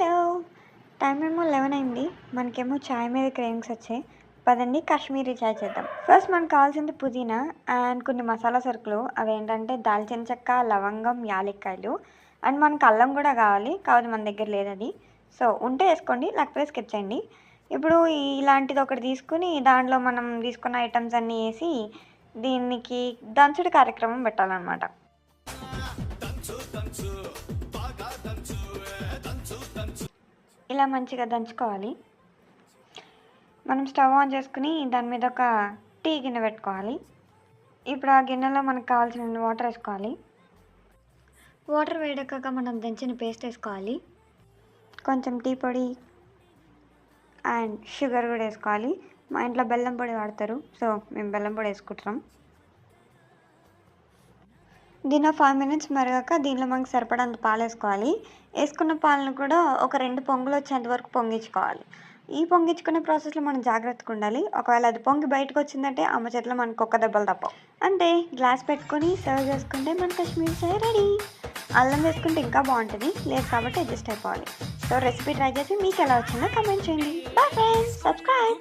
Hello! Time ఏమో 11 అయింది. మనకేమో చాయ్ మీద క్రేవింగ్స్ వచ్చాయి. పదండి కాశ్మీరీ చాయ్ చేద్దాం. ఫస్ట్ మనకు కావాల్సింది పుదీనా అండ్ కొన్ని మసాలా సరుకులు. అవేంటంటే దాల్చిన చెక్క, లవంగం, యాలక్కాయలు అండ్ మనకు అల్లం కూడా కావాలి. కాకపోతే మన దగ్గర లేదది. సో, ఉంటే ఏసుకోండి. లేకపోతే స్కిప్ చేయండి. ఇప్పుడు ఇలాంటిది ఒకటి తీసుకొని దాంట్లో మనం తీసుకున్న ఐటెమ్స్ అన్నీ ఏసి దీనికి దంచుడు కార్యక్రమం పెట్టాలనమాట. ఇలా మంచిగా దంచుకోవాలి. మనం స్టవ్ ఆన్ చేసుకుని దాని మీద ఒక టీ గిన్నె పెట్టుకోవాలి. ఇప్పుడు ఆ గిన్నెలో మనకు కావాల్సిన వాటర్ వేసుకోవాలి. వాటర్ వేడెక్కాక మనం దంచిన పేస్ట్ వేసుకోవాలి. కొంచెం టీ పొడి అండ్ షుగర్ కూడా వేసుకోవాలి. మా ఇంట్లో బెల్లం పొడి వాడతారు. సో, మేము బెల్లం పొడి వేసుకుంటున్నాం. దీనిలో 5 మినిట్స్ మరిగాక దీనిలో మనకు సరిపడంత పాలు వేసుకోవాలి. వేసుకున్న పాలను కూడా ఒక 2 పొంగులు వచ్చేంత వరకు పొంగించుకోవాలి. ఈ పొంగించుకునే ప్రాసెస్లో మనం జాగ్రత్తగా ఉండాలి. ఒకవేళ అది పొంగి బయటకు వచ్చిందంటే అమ్మ చేతిలో మనకు ఒక్క దెబ్బలు తప్పవు. అంతే, గ్లాస్ పెట్టుకొని సర్వ్ చేసుకుంటే మన కాశ్మీరీ చాయ్ రెడీ. అల్లం వేసుకుంటే ఇంకా బాగుంటుంది. లేదు కాబట్టి అడ్జస్ట్ అయిపోవాలి. సో రెసిపీ ట్రై చేసి మీకు ఎలా వచ్చిందో కామెంట్ చేయండి. Bye friends, subscribe.